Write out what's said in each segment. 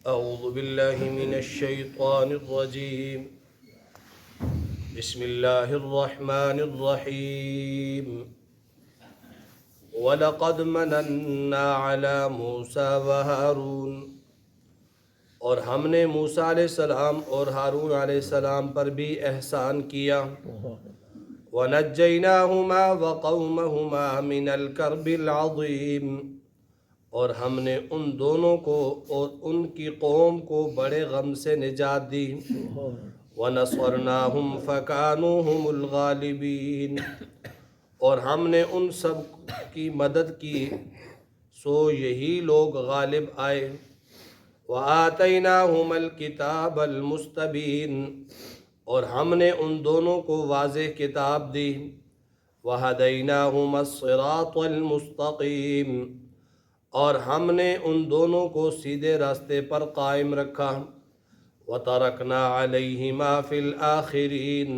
اعوذ باللہ من الشیطان الرجیم بسم اللہ الرحمن الرحیم وَلَقَدْ مَنَنَّا عَلَى مُوسَى وَهَارُونَ، اور ہم نے موسیٰ علیہ السلام اور ہارون علیہ السلام پر بھی احسان کیا۔ وَنَجَّيْنَاهُمَا وَقَوْمَهُمَا مِنَ الْكَرْبِ الْعَظِيمِ، اور ہم نے ان دونوں کو اور ان کی قوم کو بڑے غم سے نجات دی۔ وَنَصَرْنَاهُمْ فَكَانُوا هُمُ الْغَالِبِينَ، اور ہم نے ان سب کی مدد کی سو یہی لوگ غالب آئے۔ وَآتَيْنَاهُمَ الْكِتَابَ الْمُسْتَبِينَ، اور ہم نے ان دونوں کو واضح کتاب دی۔ وَهَدَيْنَاهُمَ الصِّرَاطَ الْمُسْتَقِيمَ، اور ہم نے ان دونوں کو سیدھے راستے پر قائم رکھا۔ وَتَرَكْنَا عَلَيْهِمَا فِي الْآخِرِينَ،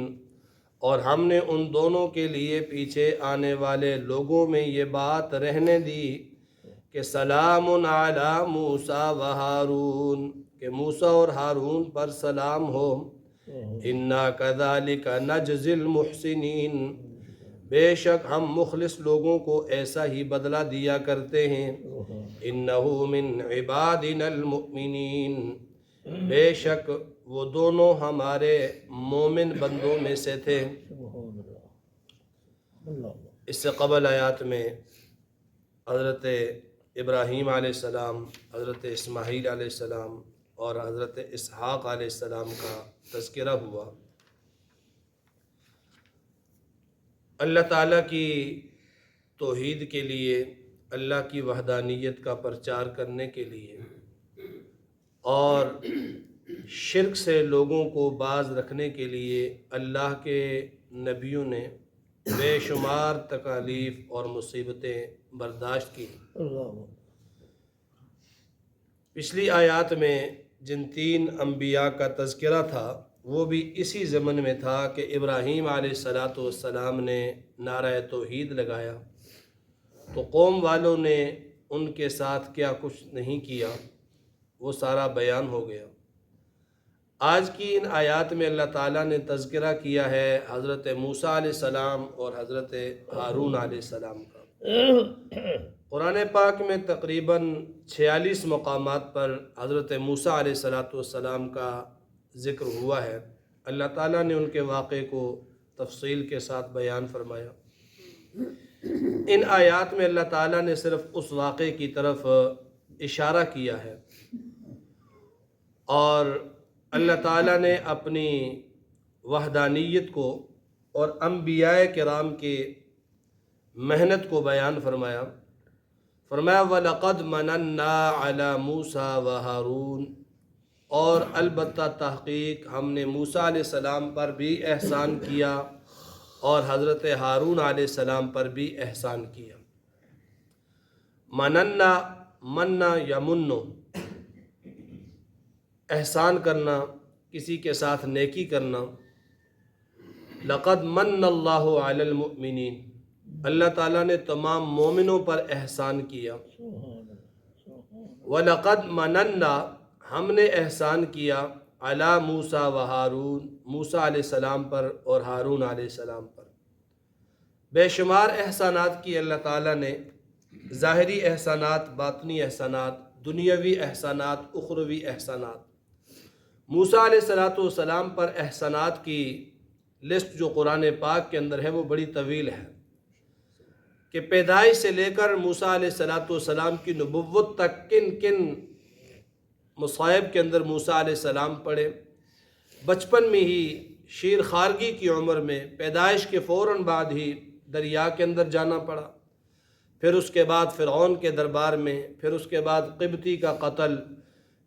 اور ہم نے ان دونوں کے لیے پیچھے آنے والے لوگوں میں یہ بات رہنے دی کہ سلام علی موسیٰ و ہارون، کہ موسیٰ اور ہارون پر سلام ہو۔ انا کذالک نجزی المحسنین، بے شک ہم مخلص لوگوں کو ایسا ہی بدلہ دیا کرتے ہیں۔ انہ من عبادنا المؤمنین، بے شک وہ دونوں ہمارے مومن بندوں میں سے تھے۔ اس سے قبل آیات میں حضرت ابراہیم علیہ السلام، حضرت اسماعیل علیہ السلام اور حضرت اسحاق علیہ السلام کا تذکرہ ہوا۔ اللہ تعالیٰ کی توحید کے لیے، اللہ کی وحدانیت کا پرچار کرنے کے لیے اور شرک سے لوگوں کو باز رکھنے کے لیے اللہ کے نبیوں نے بے شمار تکالیف اور مصیبتیں برداشت کی۔ پچھلی آیات میں جن 3 انبیاء کا تذکرہ تھا وہ بھی اسی ضمن میں تھا کہ ابراہیم علیہ السلام نے نعرہ توحید لگایا تو قوم والوں نے ان کے ساتھ کیا کچھ نہیں کیا، وہ سارا بیان ہو گیا۔ آج کی ان آیات میں اللہ تعالیٰ نے تذکرہ کیا ہے حضرت موسیٰ علیہ السلام اور حضرت ہارون علیہ السلام کا۔ قرآن پاک میں تقریباً 46 مقامات پر حضرت موسیٰ علیہ السلام کا ذکر ہوا ہے۔ اللہ تعالیٰ نے ان کے واقعے کو تفصیل کے ساتھ بیان فرمایا۔ ان آیات میں اللہ تعالیٰ نے صرف اس واقعے کی طرف اشارہ کیا ہے اور اللہ تعالیٰ نے اپنی وحدانیت کو اور انبیاء کرام کی محنت کو بیان فرمایا۔ وَلَقَدْ مَنَنَّا عَلَى مُوسَى وَهَارُونَ، اور البتہ تحقیق ہم نے موسیٰ علیہ السلام پر بھی احسان کیا اور حضرت ہارون علیہ السلام پر بھی احسان کیا۔ مننا یمنو، احسان کرنا، کسی کے ساتھ نیکی کرنا۔ لقد من اللہ علی المؤمنین، اللہ تعالیٰ نے تمام مومنوں پر احسان کیا۔ وَلَقَدْ مَنَنَّا، ہم نے احسان کیا علی موسیٰ و ہارون، موسیٰ علیہ السلام پر اور ہارون علیہ السلام پر۔ بے شمار احسانات کی اللہ تعالیٰ نے، ظاہری احسانات، باطنی احسانات، دنیاوی احسانات، اخروی احسانات۔ موسیٰ علیہ السلام پر احسانات کی لسٹ جو قرآن پاک کے اندر ہے وہ بڑی طویل ہے کہ پیدائش سے لے کر موسیٰ علیہ السلام کی نبوت تک کن کن مصائب کے اندر موسیٰ علیہ السلام پڑے۔ بچپن میں ہی شیر خارگی کی عمر میں، پیدائش کے فوراً بعد ہی دریا کے اندر جانا پڑا، پھر اس کے بعد فرعون کے دربار میں، پھر اس کے بعد قبطی کا قتل،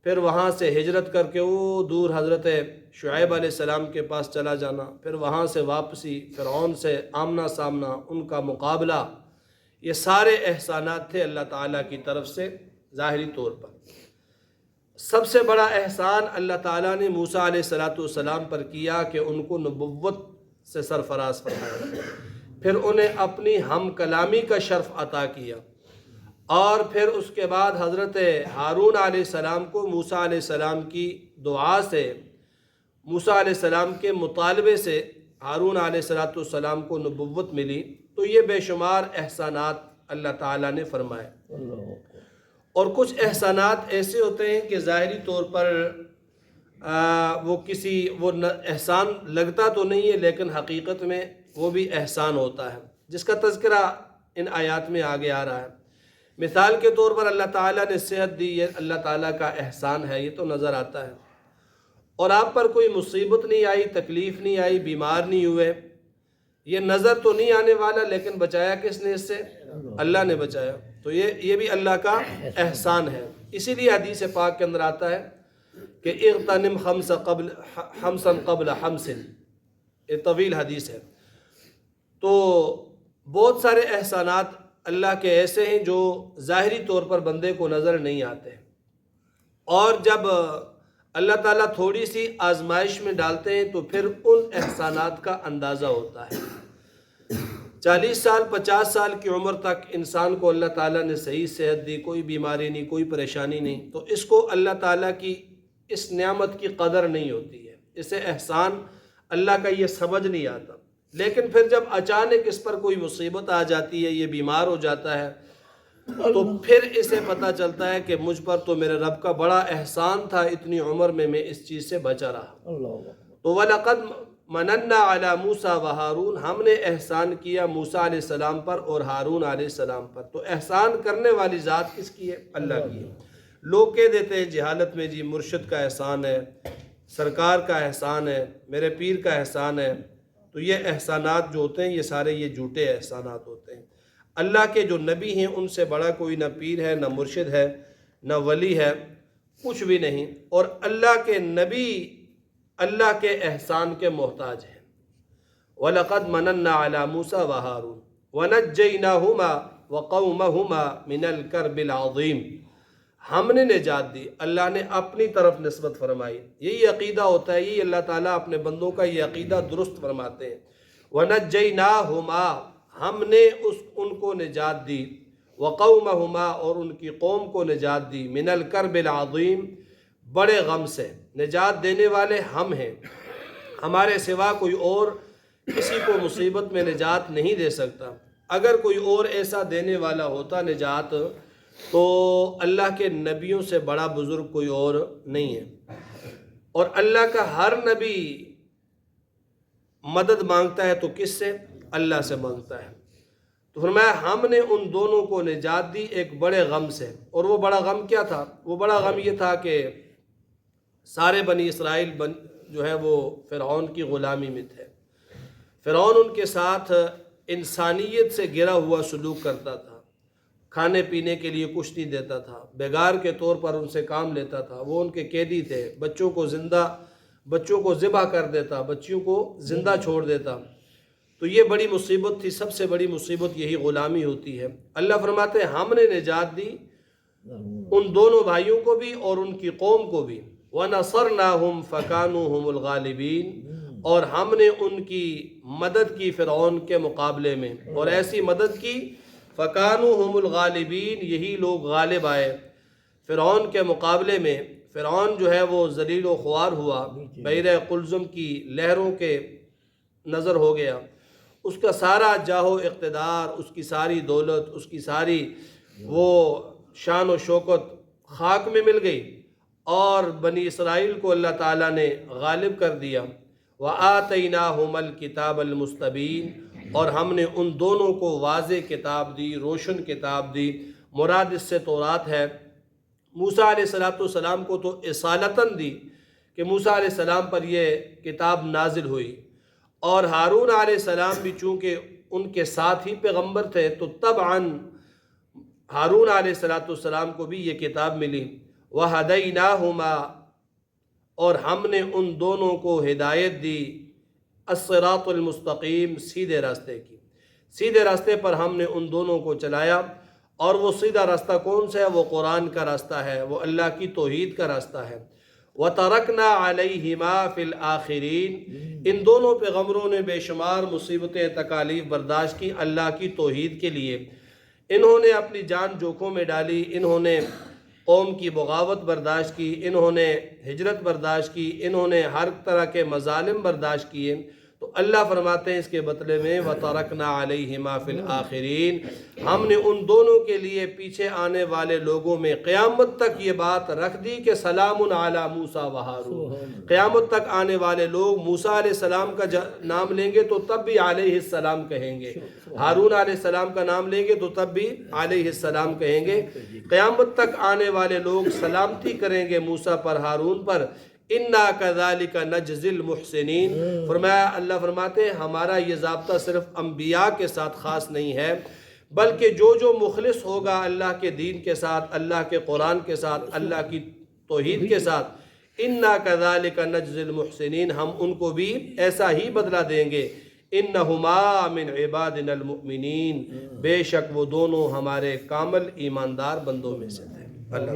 پھر وہاں سے ہجرت کر کے وہ دور حضرت شعیب علیہ السلام کے پاس چلا جانا، پھر وہاں سے واپسی، فرعون سے آمنا سامنا، ان کا مقابلہ۔ یہ سارے احسانات تھے اللہ تعالیٰ کی طرف سے ظاہری طور پر۔ سب سے بڑا احسان اللہ تعالیٰ نے موسیٰ علیہ السلام پر کیا کہ ان کو نبوت سے سرفراز فرمایا پھر انہیں اپنی ہم کلامی کا شرف عطا کیا، اور پھر اس کے بعد حضرت ہارون علیہ السلام کو موسیٰ علیہ السلام کی دعا سے، موسیٰ علیہ السلام کے مطالبے سے ہارون علیہ السلام کو نبوت ملی۔ تو یہ بے شمار احسانات اللہ تعالیٰ نے فرمائے۔ اور کچھ احسانات ایسے ہوتے ہیں کہ ظاہری طور پر وہ احسان لگتا تو نہیں ہے، لیکن حقیقت میں وہ بھی احسان ہوتا ہے، جس کا تذکرہ ان آیات میں آگے آ رہا ہے۔ مثال کے طور پر اللہ تعالیٰ نے صحت دی، یہ اللہ تعالیٰ کا احسان ہے، یہ تو نظر آتا ہے۔ اور آپ پر کوئی مصیبت نہیں آئی، تکلیف نہیں آئی، بیمار نہیں ہوئے، یہ نظر تو نہیں آنے والا، لیکن بچایا کس نے اس سے؟ اللہ نے بچایا۔ تو یہ بھی اللہ کا احسان ہے۔ اسی لیے حدیث پاک کے اندر آتا ہے کہ اغتنم خمسا قبل خمس، یہ طویل حدیث ہے۔ تو بہت سارے احسانات اللہ کے ایسے ہیں جو ظاہری طور پر بندے کو نظر نہیں آتے، اور جب اللہ تعالیٰ تھوڑی سی آزمائش میں ڈالتے ہیں تو پھر ان احسانات کا اندازہ ہوتا ہے۔ 40 سال 50 سال کی عمر تک انسان کو اللہ تعالیٰ نے صحیح صحت دی، کوئی بیماری نہیں، کوئی پریشانی نہیں، تو اس کو اللہ تعالیٰ کی اس نعمت کی قدر نہیں ہوتی ہے، اسے احسان اللہ کا یہ سمجھ نہیں آتا۔ لیکن پھر جب اچانک اس پر کوئی مصیبت آ جاتی ہے، یہ بیمار ہو جاتا ہے، تو پھر اسے پتہ چلتا ہے کہ مجھ پر تو میرے رب کا بڑا احسان تھا، اتنی عمر میں اس چیز سے بچا رہا۔ تو وَلَقَدْ مَنَنَّا عَلَى مُوسَى وَهَارُونَ، ہم نے احسان کیا موسیٰ علیہ السلام پر اور ہارون علیہ السلام پر۔ تو احسان کرنے والی ذات کس کی ہے؟ اللہ کی ہے۔ لوگ کہہ دیتے ہیں جہالت میں، جی مرشد کا احسان ہے، سرکار کا احسان ہے، میرے پیر کا احسان ہے۔ تو یہ احسانات جو ہوتے ہیں یہ سارے یہ جھوٹے احسانات ہوتے ہیں۔ اللہ کے جو نبی ہیں ان سے بڑا کوئی نہ پیر ہے، نہ مرشد ہے، نہ ولی ہے، کچھ بھی نہیں۔ اور اللہ کے نبی اللہ کے احسان کے محتاج ہیں۔ وَلَقَدْ مَنَنَّا عَلَى مُوسَى وَهَارُونَ وَنَجَّيْنَاهُمَا وَقَوْمَهُمَا مِنَ الْكَرْبِ الْعَظِيمِ، ہم نے نجات دی، اللہ نے اپنی طرف نسبت فرمائی۔ یہی عقیدہ ہوتا ہے، یہی اللہ تعالیٰ اپنے بندوں کا یہ عقیدہ درست فرماتے ہیں۔ وَنَجَّيْنَاهُمَا، ہم نے ان کو نجات دی، وَقَوْمَهُمَا، اور ان کی قوم کو نجات دی، مِنَ الْكَرْبِ الْعَظِيمِ، بڑے غم سے۔ نجات دینے والے ہم ہیں، ہمارے سوا کوئی اور کسی کو مصیبت میں نجات نہیں دے سکتا۔ اگر کوئی اور ایسا دینے والا ہوتا نجات تو اللہ کے نبیوں سے بڑا بزرگ کوئی اور نہیں ہے۔ اور اللہ کا ہر نبی مدد مانگتا ہے تو کس سے؟ اللہ سے مانگتا ہے۔ تو فرمایا ہم نے ان دونوں کو نجات دی ایک بڑے غم سے۔ اور وہ بڑا غم کیا تھا؟ وہ بڑا غم یہ تھا کہ سارے بنی اسرائیل جو ہے وہ فرعون کی غلامی میں تھے۔ فرعون ان کے ساتھ انسانیت سے گرا ہوا سلوک کرتا تھا، کھانے پینے کے لیے کچھ نہیں دیتا تھا، بیگار کے طور پر ان سے کام لیتا تھا، وہ ان کے قیدی تھے، بچوں کو ذبح کر دیتا، بچیوں کو زندہ چھوڑ دیتا۔ تو یہ بڑی مصیبت تھی، سب سے بڑی مصیبت یہی غلامی ہوتی ہے۔ اللہ فرماتے ہیں ہم نے نجات دی ان دونوں بھائیوں کو بھی اور ان کی قوم کو بھی۔ وَنَصَرْنَاهُمْ فَكَانُوا هُمُ الْغَالِبِينَ، اور ہم نے ان کی مدد کی فرعون کے مقابلے میں، اور ایسی مدد کی فَكَانُوا هُمُ الْغَالِبِينَ، یہی لوگ غالب آئے فرعون کے مقابلے میں۔ فرعون جو ہے وہ ذلیل و خوار ہوا، بحر قلزم کی لہروں کے نظر ہو گیا، اس کا سارا جاہ و اقتدار، اس کی ساری دولت، اس کی ساری وہ شان و شوکت خاک میں مل گئی، اور بنی اسرائیل کو اللہ تعالیٰ نے غالب کر دیا۔ وَآتَيْنَاهُمَ الْكِتَابَ الْمُسْتَبِينَ، اور ہم نے ان دونوں کو واضح کتاب دی، روشن کتاب دی۔ مراد اس سے تورات ہے۔ موسیٰ علیہ السلام کو تو اصالتاً دی کہ موسیٰ علیہ السلام پر یہ کتاب نازل ہوئی، اور ہارون علیہ السلام بھی چونکہ ان کے ساتھ ہی پیغمبر تھے تو طبعاً ہارون علیہ السلام کو بھی یہ کتاب ملی۔ وَهَدَيْنَاهُمَا، اور ہم نے ان دونوں کو ہدایت دی، الصراط المستقیم، سیدھے راستے کی۔ سیدھے راستے پر ہم نے ان دونوں کو چلایا، اور وہ سیدھا راستہ کون سا ہے؟ وہ قرآن کا راستہ ہے، وہ اللہ کی توحید کا راستہ ہے۔ وَتَرَكْنَا عَلَيْهِمَا فِي الْآخِرِينَ، ان دونوں پیغمبروں نے بے شمار مصیبتیں تکالیف برداشت کی اللہ کی توحید کے لیے۔ انہوں نے اپنی جان جوکھوں میں ڈالی، انہوں نے قوم کی بغاوت برداشت کی، انہوں نے ہجرت برداشت کی، انہوں نے ہر طرح کے مظالم برداشت کیے، تو اللہ فرماتے ہیں اس کے بدلے میں وَتَرَكْنَا عَلَيْهِمَا فِي الْآخِرِينَ، ہم نے ان دونوں کے لیے پیچھے آنے والے لوگوں میں قیامت تک یہ بات رکھ دی کہ سلام علی موسیٰ و ہارون، قیامت تک آنے والے لوگ موسیٰ علیہ السلام کا نام لیں گے تو تب بھی علیہ السلام کہیں گے، ہارون علیہ السلام کا نام لیں گے تو تب بھی علیہ السلام کہیں گے، قیامت تک آنے والے لوگ سلامتی کریں گے موسیٰ پر، ہارون پر۔ اِنَّا كَذَلِكَ نَجْزِي الْمُحْسِنِينَ، فرمایا اللہ فرماتے ہیں ہمارا یہ ضابطہ صرف انبیاء کے ساتھ خاص نہیں ہے، بلکہ جو مخلص ہوگا اللہ کے دین کے ساتھ، اللہ کے قرآن کے ساتھ، اللہ کی توحید کے ساتھ، اِنَّا كَذَلِكَ نَجْزِي الْمُحْسِنِينَ، ہم ان کو بھی ایسا ہی بدلہ دیں گے۔ اِنَّهُمَا مِنْ عِبَادِنَا الْمُؤْمِنِينَ، بے شک وہ دونوں ہمارے کامل ایماندار بندوں میں سے تھے۔ اللہ